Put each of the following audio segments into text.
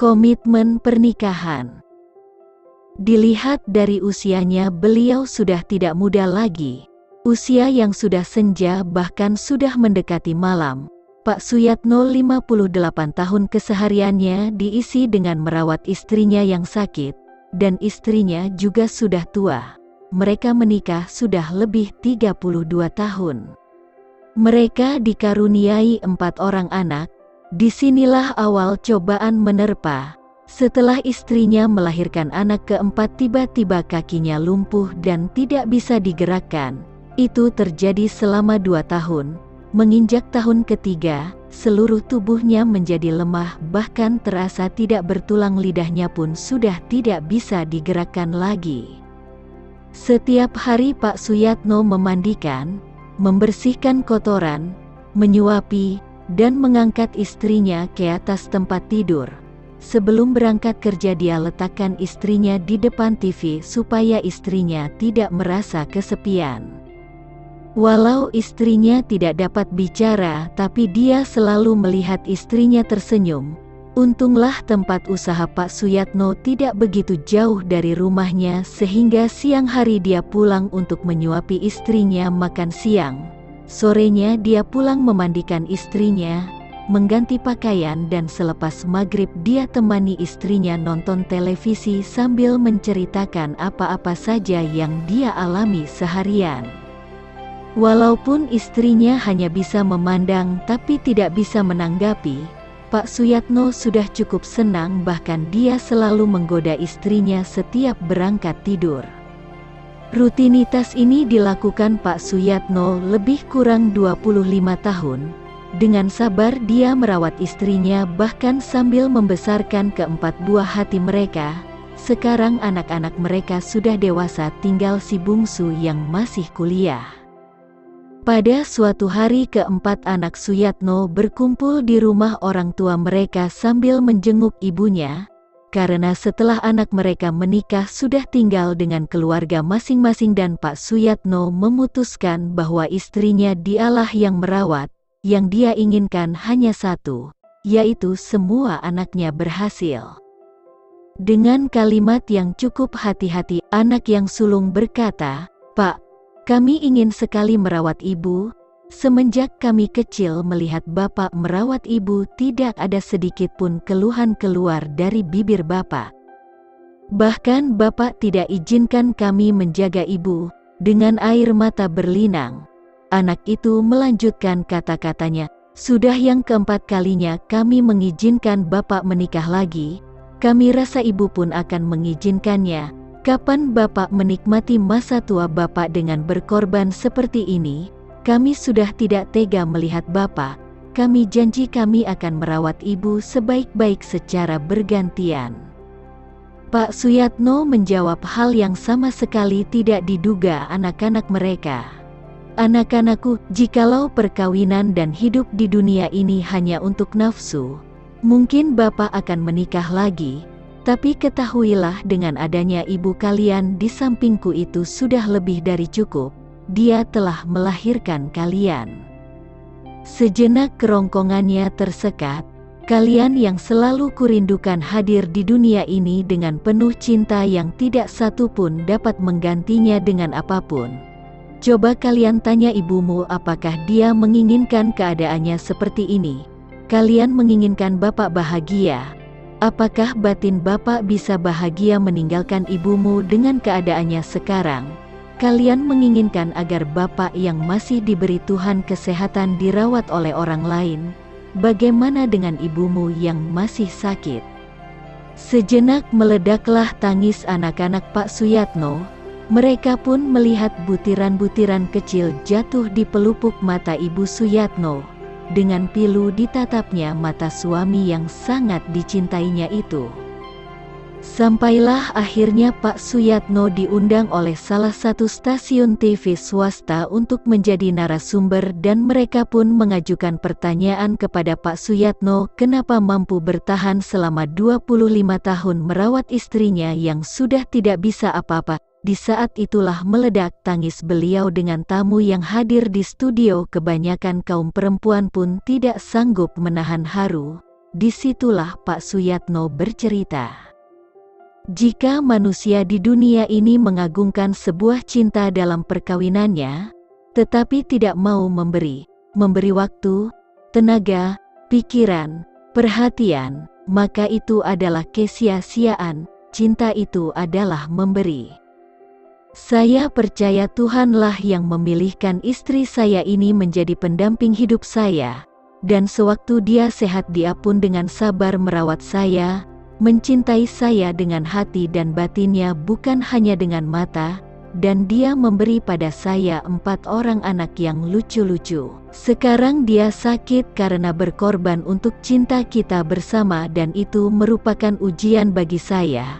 Komitmen pernikahan. Dilihat dari usianya, beliau sudah tidak muda lagi. Usia yang sudah senja, bahkan sudah mendekati malam. Pak Suyatno 58 tahun kesehariannya diisi dengan merawat istrinya yang sakit, dan istrinya juga sudah tua. Mereka menikah sudah lebih 32 tahun. Mereka dikaruniai 4 orang anak. Disinilah awal cobaan menerpa. Setelah istrinya melahirkan anak keempat, tiba-tiba kakinya lumpuh dan tidak bisa digerakkan. Itu terjadi selama 2 tahun. Menginjak tahun ketiga, seluruh tubuhnya menjadi lemah, bahkan terasa tidak bertulang, lidahnya pun sudah tidak bisa digerakkan lagi. Setiap hari Pak Suyatno memandikan, membersihkan kotoran, menyuapi, dan mengangkat istrinya ke atas tempat tidur. Sebelum berangkat kerja, dia letakkan istrinya di depan TV supaya istrinya tidak merasa kesepian. Walau istrinya tidak dapat bicara, tapi dia selalu melihat istrinya tersenyum. Untunglah tempat usaha Pak Suyatno tidak begitu jauh dari rumahnya, sehingga siang hari dia pulang untuk menyuapi istrinya makan siang. Sorenya dia pulang memandikan istrinya, mengganti pakaian, dan selepas maghrib dia temani istrinya nonton televisi sambil menceritakan apa-apa saja yang dia alami seharian. Walaupun istrinya hanya bisa memandang tapi tidak bisa menanggapi, Pak Suyatno sudah cukup senang, bahkan dia selalu menggoda istrinya setiap berangkat tidur. Rutinitas ini dilakukan Pak Suyatno lebih kurang 25 tahun. Dengan sabar dia merawat istrinya, bahkan sambil membesarkan keempat buah hati mereka. Sekarang anak-anak mereka sudah dewasa, tinggal si bungsu yang masih kuliah. Pada suatu hari, keempat anak Suyatno berkumpul di rumah orang tua mereka sambil menjenguk ibunya, karena setelah anak mereka menikah sudah tinggal dengan keluarga masing-masing, dan Pak Suyatno memutuskan bahwa istrinya dialah yang merawat. Yang dia inginkan hanya satu, yaitu semua anaknya berhasil. Dengan kalimat yang cukup hati-hati, anak yang sulung berkata, "Pak, kami ingin sekali merawat ibu. Semenjak kami kecil melihat bapak merawat ibu, tidak ada sedikit pun keluhan keluar dari bibir bapak. Bahkan bapak tidak izinkan kami menjaga ibu." Dengan air mata berlinang, anak itu melanjutkan kata-katanya, "Sudah yang keempat kalinya kami mengizinkan bapak menikah lagi. Kami rasa ibu pun akan mengizinkannya. Kapan bapak menikmati masa tua bapak dengan berkorban seperti ini? Kami sudah tidak tega melihat bapak. Kami janji kami akan merawat ibu sebaik-baik secara bergantian." Pak Suyatno menjawab hal yang sama sekali tidak diduga anak-anak mereka. "Anak-anakku, jikalau perkawinan dan hidup di dunia ini hanya untuk nafsu, mungkin bapak akan menikah lagi. Tapi ketahuilah, dengan adanya ibu kalian di sampingku itu sudah lebih dari cukup. Dia telah melahirkan kalian." Sejenak kerongkongannya tersekat. "Kalian yang selalu kurindukan hadir di dunia ini dengan penuh cinta yang tidak satu pun dapat menggantinya dengan apapun. Coba kalian tanya ibumu apakah dia menginginkan keadaannya seperti ini. Kalian menginginkan bapak bahagia. Apakah batin bapak bisa bahagia meninggalkan ibumu dengan keadaannya sekarang? Kalian menginginkan agar bapak yang masih diberi Tuhan kesehatan dirawat oleh orang lain. Bagaimana dengan ibumu yang masih sakit?" Sejenak meledaklah tangis anak-anak Pak Suyatno. Mereka pun melihat butiran-butiran kecil jatuh di pelupuk mata Ibu Suyatno. Dengan pilu ditatapnya mata suami yang sangat dicintainya itu. Sampailah akhirnya Pak Suyatno diundang oleh salah satu stasiun TV swasta untuk menjadi narasumber, dan mereka pun mengajukan pertanyaan kepada Pak Suyatno kenapa mampu bertahan selama 25 tahun merawat istrinya yang sudah tidak bisa apa-apa. Di saat itulah meledak tangis beliau dengan tamu yang hadir di studio. Kebanyakan kaum perempuan pun tidak sanggup menahan haru. Disitulah Pak Suyatno bercerita. Jika manusia di dunia ini mengagungkan sebuah cinta dalam perkawinannya, tetapi tidak mau memberi waktu, tenaga, pikiran, perhatian, maka itu adalah kesia-siaan. Cinta itu adalah memberi. Saya percaya Tuhanlah yang memilihkan istri saya ini menjadi pendamping hidup saya, dan sewaktu dia sehat dia pun dengan sabar merawat saya, mencintai saya dengan hati dan batinnya bukan hanya dengan mata, dan dia memberi pada saya 4 orang anak yang lucu-lucu. Sekarang dia sakit karena berkorban untuk cinta kita bersama dan itu merupakan ujian bagi saya.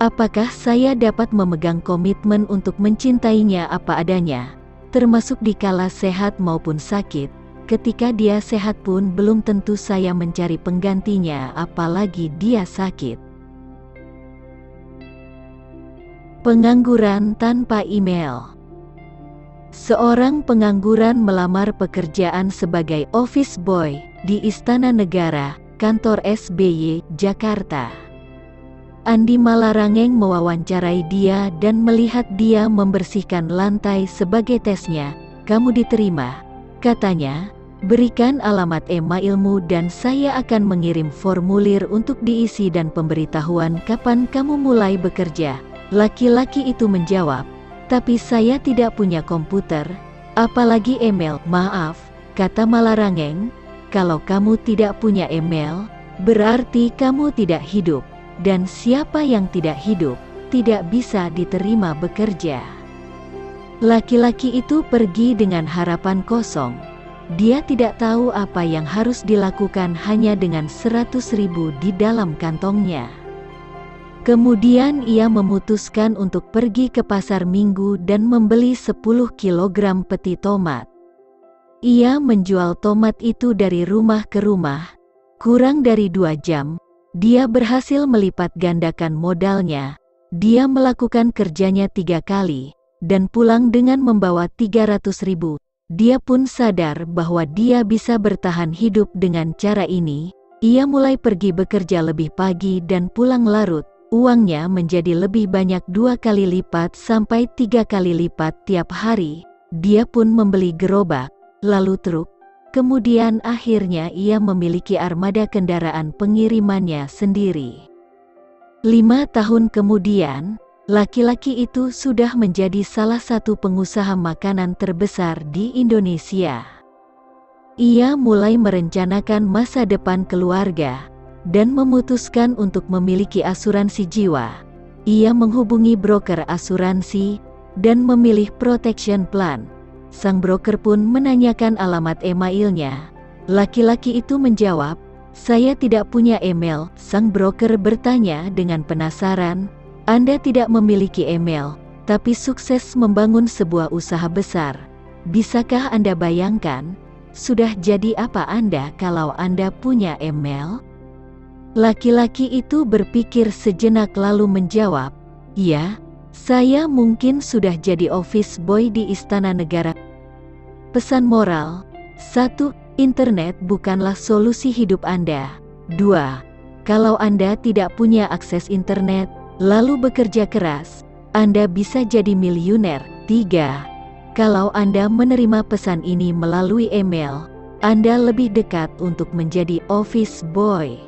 Apakah saya dapat memegang komitmen untuk mencintainya apa adanya, termasuk dikala sehat maupun sakit? Ketika dia sehat pun belum tentu saya mencari penggantinya apalagi dia sakit. Pengangguran tanpa email. Seorang pengangguran melamar pekerjaan sebagai office boy di Istana Negara, kantor SBY, Jakarta. Andi Malarangeng mewawancarai dia dan melihat dia membersihkan lantai sebagai tesnya. "Kamu diterima," katanya. "Berikan alamat emailmu dan saya akan mengirim formulir untuk diisi dan pemberitahuan kapan kamu mulai bekerja." Laki-laki itu menjawab, "Tapi saya tidak punya komputer, apalagi email." "Maaf," kata Malarangeng, "kalau kamu tidak punya email, berarti kamu tidak hidup. Dan siapa yang tidak hidup, tidak bisa diterima bekerja." Laki-laki itu pergi dengan harapan kosong. Dia tidak tahu apa yang harus dilakukan hanya dengan 100.000 di dalam kantongnya. Kemudian ia memutuskan untuk pergi ke pasar minggu dan membeli 10 kg peti tomat. Ia menjual tomat itu dari rumah ke rumah. Kurang dari 2 jam, dia berhasil melipat gandakan modalnya. Dia melakukan kerjanya 3 kali, dan pulang dengan membawa 300.000. Dia pun sadar bahwa dia bisa bertahan hidup dengan cara ini. Ia mulai pergi bekerja lebih pagi dan pulang larut. Uangnya menjadi lebih banyak 2 kali lipat sampai 3 kali lipat tiap hari. Dia pun membeli gerobak, lalu truk. Kemudian akhirnya ia memiliki armada kendaraan pengirimannya sendiri. 5 tahun kemudian, laki-laki itu sudah menjadi salah satu pengusaha makanan terbesar di Indonesia. Ia mulai merencanakan masa depan keluarga, dan memutuskan untuk memiliki asuransi jiwa. Ia menghubungi broker asuransi, dan memilih protection plan. Sang broker pun menanyakan alamat emailnya. Laki-laki itu menjawab, "Saya tidak punya email." Sang broker bertanya dengan penasaran, "Anda tidak memiliki email, tapi sukses membangun sebuah usaha besar. Bisakah Anda bayangkan, sudah jadi apa Anda kalau Anda punya email?" Laki-laki itu berpikir sejenak lalu menjawab, "Ya, saya mungkin sudah jadi office boy di Istana Negara." Pesan moral: 1. Internet bukanlah solusi hidup Anda. 2. Kalau Anda tidak punya akses internet, lalu bekerja keras, Anda bisa jadi miliuner. 3. Kalau Anda menerima pesan ini melalui email, Anda lebih dekat untuk menjadi office boy.